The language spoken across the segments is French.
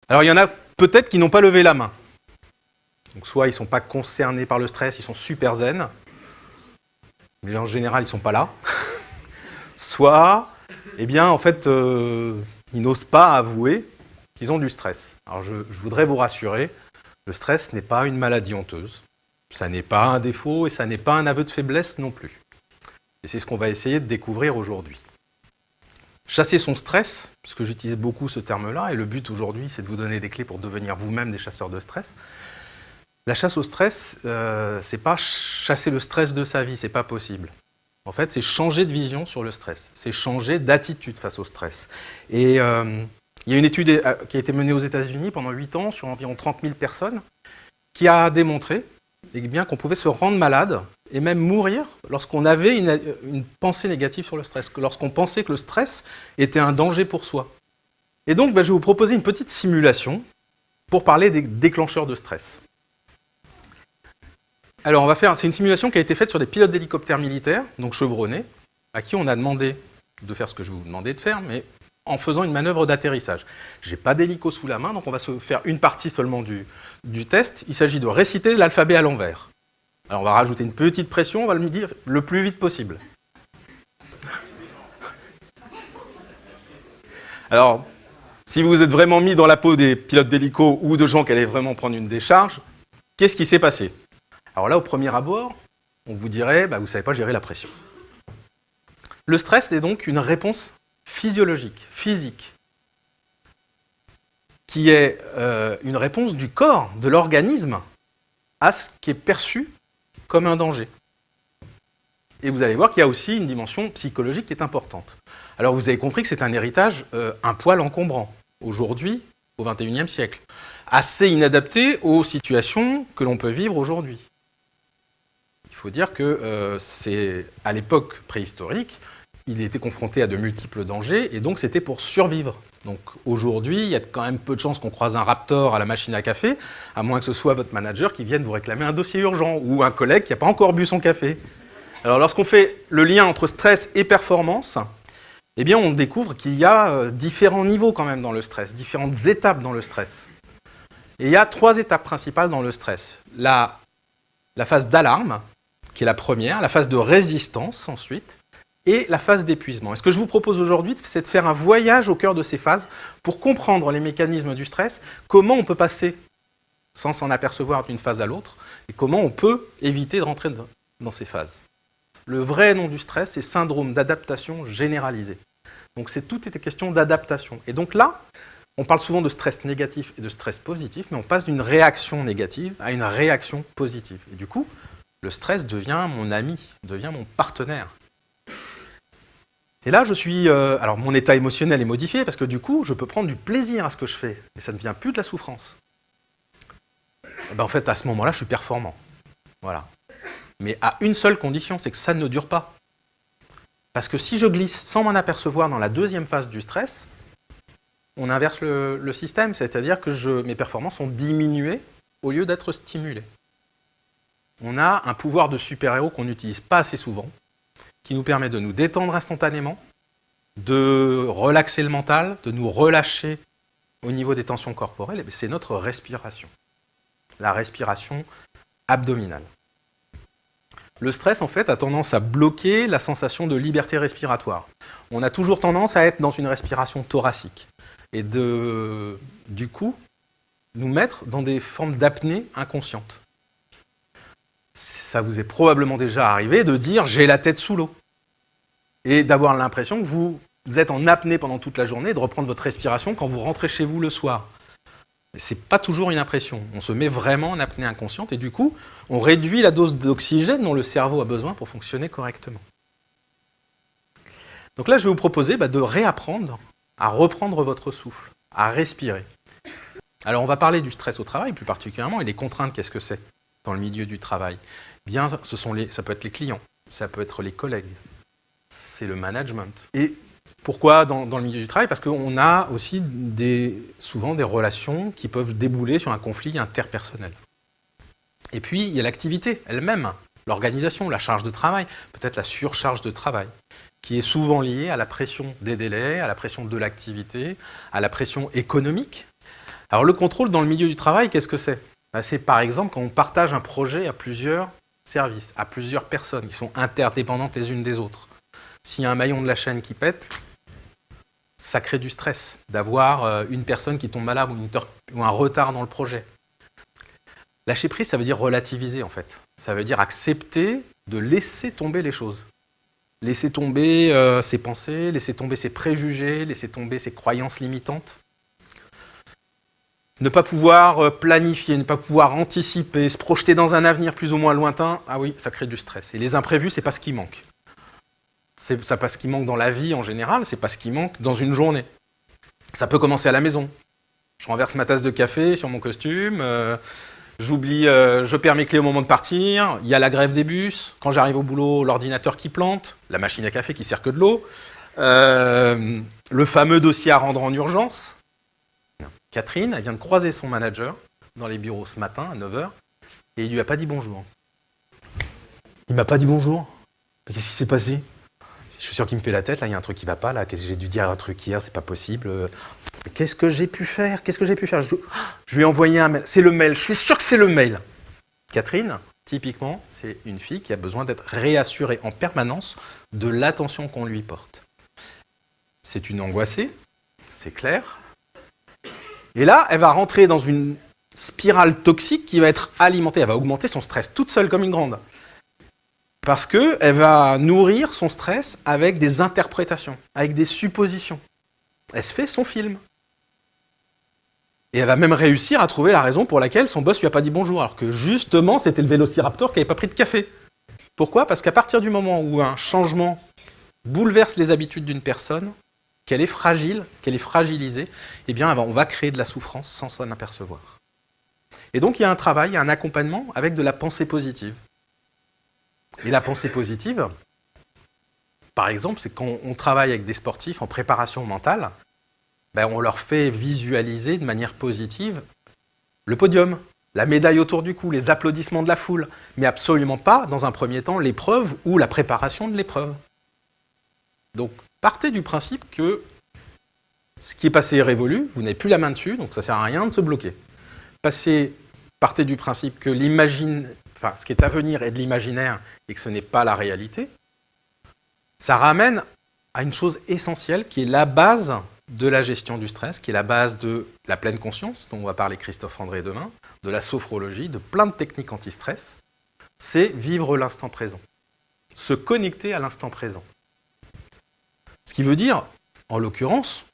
Alors il y en a peut-être qui n'ont pas levé la main. Donc soit ils ne sont pas concernés par le stress, ils sont super zen, mais en général ils ne sont pas là. Soit, eh bien en fait, ils n'osent pas avouer qu'ils ont du stress. Alors je voudrais vous rassurer, le stress n'est pas une maladie honteuse. Ça n'est pas un défaut et ça n'est pas un aveu de faiblesse non plus. Et c'est ce qu'on va essayer de découvrir aujourd'hui. Chasser son stress, puisque j'utilise beaucoup ce terme-là, et le but aujourd'hui, c'est de vous donner des clés pour devenir vous-même des chasseurs de stress. La chasse au stress, c'est pas chasser le stress de sa vie, c'est pas possible. En fait, c'est changer de vision sur le stress, c'est changer d'attitude face au stress. Et il y a une étude qui a été menée aux États-Unis pendant 8 ans sur environ 30 000 personnes qui a démontré bien, qu'on pouvait se rendre malade et même mourir lorsqu'on avait une pensée négative sur le stress, lorsqu'on pensait que le stress était un danger pour soi. Et donc, je vais vous proposer une petite simulation pour parler des déclencheurs de stress. Alors, c'est une simulation qui a été faite sur des pilotes d'hélicoptères militaires, donc chevronnés, à qui on a demandé de faire ce que je vais vous demander de faire, mais en faisant une manœuvre d'atterrissage. Je n'ai pas d'hélico sous la main, donc on va se faire une partie seulement du test. Il s'agit de réciter l'alphabet à l'envers. Alors on va rajouter une petite pression, on va le dire le plus vite possible. Alors, si vous êtes vraiment mis dans la peau des pilotes d'hélico ou de gens qui allaient vraiment prendre une décharge, qu'est-ce qui s'est passé? Alors là, au premier abord, on vous dirait, vous ne savez pas gérer la pression. Le stress est donc une réponse physiologique, physique, qui est une réponse du corps, de l'organisme, à ce qui est perçu comme un danger. Et vous allez voir qu'il y a aussi une dimension psychologique qui est importante. Alors vous avez compris que c'est un héritage un poil encombrant, aujourd'hui, au XXIe siècle, assez inadapté aux situations que l'on peut vivre aujourd'hui. Il faut dire que c'est à l'époque préhistorique, il était confronté à de multiples dangers, et donc c'était pour survivre. Donc aujourd'hui, il y a quand même peu de chances qu'on croise un raptor à la machine à café, à moins que ce soit votre manager qui vienne vous réclamer un dossier urgent, ou un collègue qui n'a pas encore bu son café. Alors lorsqu'on fait le lien entre stress et performance, eh bien on découvre qu'il y a différents niveaux quand même dans le stress, différentes étapes dans le stress. Et il y a 3 étapes principales dans le stress. La phase d'alarme, qui est la première, la phase de résistance ensuite, et la phase d'épuisement. Et ce que je vous propose aujourd'hui, c'est de faire un voyage au cœur de ces phases pour comprendre les mécanismes du stress, comment on peut passer sans s'en apercevoir d'une phase à l'autre, et comment on peut éviter de rentrer dans ces phases. Le vrai nom du stress, c'est syndrome d'adaptation généralisé. Donc tout était question d'adaptation. Et donc là, on parle souvent de stress négatif et de stress positif, mais on passe d'une réaction négative à une réaction positive. Et du coup, le stress devient mon ami, devient mon partenaire. Et là, alors mon état émotionnel est modifié parce que du coup, je peux prendre du plaisir à ce que je fais. Et ça ne vient plus de la souffrance. En fait, à ce moment-là, je suis performant. Voilà. Mais à une seule condition, c'est que ça ne dure pas. Parce que si je glisse sans m'en apercevoir dans la deuxième phase du stress, on inverse le système. C'est-à-dire que mes performances sont diminuées au lieu d'être stimulées. On a un pouvoir de super-héros qu'on n'utilise pas assez souvent, qui nous permet de nous détendre instantanément, de relaxer le mental, de nous relâcher au niveau des tensions corporelles, c'est notre respiration. La respiration abdominale. Le stress, en fait, a tendance à bloquer la sensation de liberté respiratoire. On a toujours tendance à être dans une respiration thoracique et du coup, nous mettre dans des formes d'apnée inconsciente. Ça vous est probablement déjà arrivé de dire « j'ai la tête sous l'eau » et d'avoir l'impression que vous êtes en apnée pendant toute la journée et de reprendre votre respiration quand vous rentrez chez vous le soir. Ce n'est pas toujours une impression. On se met vraiment en apnée inconsciente et du coup, on réduit la dose d'oxygène dont le cerveau a besoin pour fonctionner correctement. Donc là, je vais vous proposer de réapprendre à reprendre votre souffle, à respirer. Alors, on va parler du stress au travail plus particulièrement et les contraintes, qu'est-ce que c'est dans le milieu du travail? Bien, ça peut être les clients, ça peut être les collègues, c'est le management. Et pourquoi dans le milieu du travail? Parce qu'on a aussi souvent des relations qui peuvent débouler sur un conflit interpersonnel. Et puis, il y a l'activité elle-même, l'organisation, la charge de travail, peut-être la surcharge de travail, qui est souvent liée à la pression des délais, à la pression de l'activité, à la pression économique, Alors le contrôle dans le milieu du travail, qu'est-ce que c'est? C'est par exemple quand on partage un projet à plusieurs services, à plusieurs personnes qui sont interdépendantes les unes des autres. S'il y a un maillon de la chaîne qui pète, ça crée du stress d'avoir une personne qui tombe malade ou un retard dans le projet. Lâcher prise, ça veut dire relativiser en fait. Ça veut dire accepter de laisser tomber les choses. Laisser tomber ses pensées, laisser tomber ses préjugés, laisser tomber ses croyances limitantes. Ne pas pouvoir planifier, ne pas pouvoir anticiper, se projeter dans un avenir plus ou moins lointain, ah oui, ça crée du stress. Et les imprévus, c'est pas ce qui manque. C'est pas ce qui manque dans la vie en général, c'est pas ce qui manque dans une journée. Ça peut commencer à la maison. Je renverse ma tasse de café sur mon costume, j'oublie, je perds mes clés au moment de partir, il y a la grève des bus, quand j'arrive au boulot, l'ordinateur qui plante, la machine à café qui sert que de l'eau, le fameux dossier à rendre en urgence. Catherine, elle vient de croiser son manager dans les bureaux ce matin à 9h et il lui a pas dit bonjour. Il m'a pas dit bonjour. Mais qu'est-ce qui s'est passé? Je suis sûr qu'il me fait la tête, là, il y a un truc qui va pas, là, j'ai dû dire un truc hier, c'est pas possible. Mais qu'est-ce que j'ai pu faire? Je lui ai envoyé un mail. C'est le mail, je suis sûr que c'est le mail. Catherine, typiquement, c'est une fille qui a besoin d'être réassurée en permanence de l'attention qu'on lui porte. C'est une angoissée, c'est clair. Et là, elle va rentrer dans une spirale toxique qui va être alimentée, elle va augmenter son stress toute seule comme une grande. Parce qu'elle va nourrir son stress avec des interprétations, avec des suppositions. Elle se fait son film. Et elle va même réussir à trouver la raison pour laquelle son boss lui a pas dit bonjour, alors que justement, c'était le vélociraptor qui n'avait pas pris de café. Pourquoi? Parce qu'à partir du moment où un changement bouleverse les habitudes d'une personne, qu'elle est fragile, qu'elle est fragilisée, eh bien, on va créer de la souffrance sans s'en apercevoir. Et donc, il y a un travail, il y a un accompagnement avec de la pensée positive. Et la pensée positive, par exemple, c'est quand on travaille avec des sportifs en préparation mentale, on leur fait visualiser de manière positive le podium, la médaille autour du cou, les applaudissements de la foule, mais absolument pas, dans un premier temps, l'épreuve ou la préparation de l'épreuve. Donc, partez du principe que ce qui est passé est révolu, vous n'avez plus la main dessus, donc ça ne sert à rien de se bloquer. Partez du principe que ce qui est à venir est de l'imaginaire et que ce n'est pas la réalité. Ça ramène à une chose essentielle qui est la base de la gestion du stress, qui est la base de la pleine conscience, dont on va parler Christophe André demain, de la sophrologie, de plein de techniques anti-stress. C'est vivre l'instant présent, se connecter à l'instant présent. Ce qui veut dire, en l'occurrence,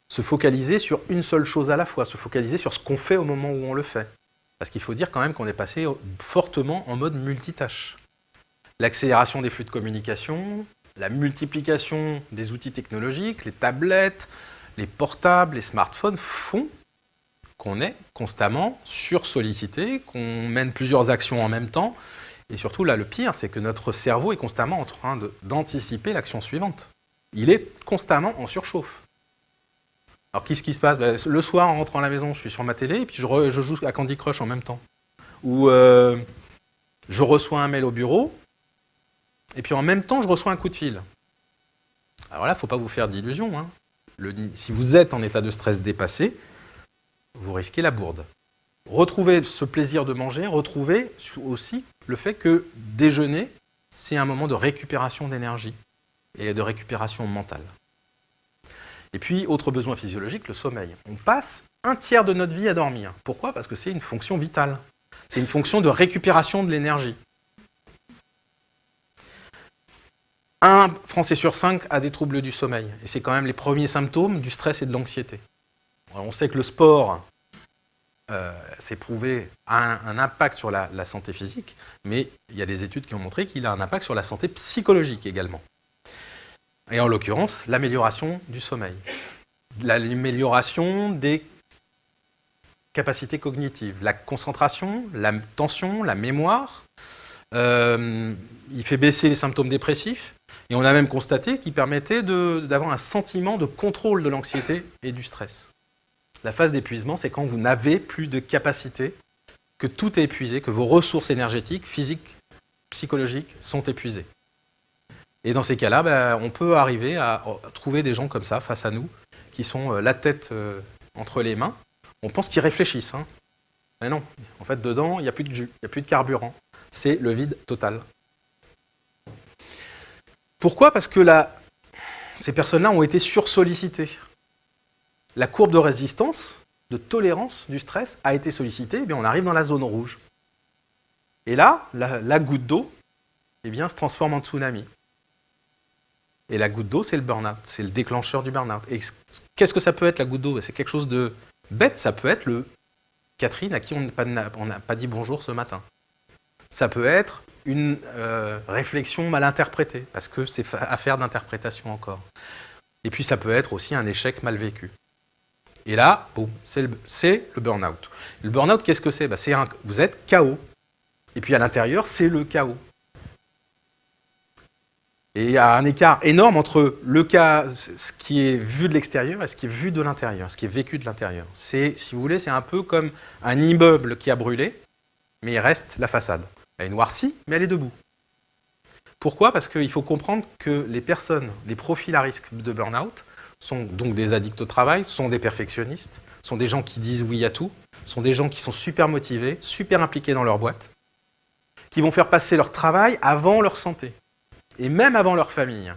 se focaliser sur une seule chose à la fois, se focaliser sur ce qu'on fait au moment où on le fait. Parce qu'il faut dire quand même qu'on est passé fortement en mode multitâche. L'accélération des flux de communication, la multiplication des outils technologiques, les tablettes, les portables, les smartphones font qu'on est constamment sursollicité, qu'on mène plusieurs actions en même temps. Et surtout, là, le pire, c'est que notre cerveau est constamment en train d'anticiper l'action suivante. Il est constamment en surchauffe. Alors, qu'est-ce qui se passe? Le soir, en rentrant à la maison, je suis sur ma télé et puis je joue à Candy Crush en même temps. Ou je reçois un mail au bureau et puis en même temps, je reçois un coup de fil. Alors là, il ne faut pas vous faire d'illusions. Hein. Si vous êtes en état de stress dépassé, vous risquez la bourde. Retrouvez ce plaisir de manger, retrouvez aussi le fait que déjeuner, c'est un moment de récupération d'énergie et de récupération mentale. Et puis, autre besoin physiologique, le sommeil. On passe un tiers de notre vie à dormir. Pourquoi? Parce que c'est une fonction vitale. C'est une fonction de récupération de l'énergie. 1 Français sur 5 a des troubles du sommeil. Et c'est quand même les premiers symptômes du stress et de l'anxiété. Alors, on sait que le sport, c'est prouvé, a un impact sur la santé physique, mais il y a des études qui ont montré qu'il a un impact sur la santé psychologique également. Et en l'occurrence, l'amélioration du sommeil, l'amélioration des capacités cognitives, la concentration, l'attention, la mémoire. Il fait baisser les symptômes dépressifs, et on a même constaté qu'il permettait d'avoir un sentiment de contrôle de l'anxiété et du stress. La phase d'épuisement, c'est quand vous n'avez plus de capacité, que tout est épuisé, que vos ressources énergétiques, physiques, psychologiques sont épuisées. Et dans ces cas-là, on peut arriver à trouver des gens comme ça face à nous, qui sont la tête entre les mains, on pense qu'ils réfléchissent. Hein. Mais non, en fait, dedans, il n'y a plus de jus, il n'y a plus de carburant. C'est le vide total. Pourquoi ? Parce que ces personnes-là ont été sursollicitées. La courbe de résistance, de tolérance du stress a été sollicitée, eh bien on arrive dans la zone rouge. Et là, la goutte d'eau eh bien, se transforme en tsunami. Et la goutte d'eau, c'est le burn-out, c'est le déclencheur du burn-out. Et qu'est-ce que ça peut être, la goutte d'eau ? C'est quelque chose de bête, ça peut être Catherine à qui on n'a pas dit bonjour ce matin. Ça peut être une réflexion mal interprétée, parce que c'est affaire d'interprétation encore. Et puis ça peut être aussi un échec mal vécu. Et là, boum, c'est le burn-out. Le burn-out, qu'est-ce que c'est ? Vous êtes KO. Et puis à l'intérieur, c'est le chaos. Et il y a un écart énorme entre ce qui est vu de l'extérieur et ce qui est vu de l'intérieur, ce qui est vécu de l'intérieur. Si vous voulez, c'est un peu comme un immeuble qui a brûlé, mais il reste la façade. Elle est noircie, mais elle est debout. Pourquoi ? Parce qu'il faut comprendre que les personnes, les profils à risque de burn-out, sont donc des addicts au travail, sont des perfectionnistes, sont des gens qui disent oui à tout, sont des gens qui sont super motivés, super impliqués dans leur boîte, qui vont faire passer leur travail avant leur santé, et même avant leur famille.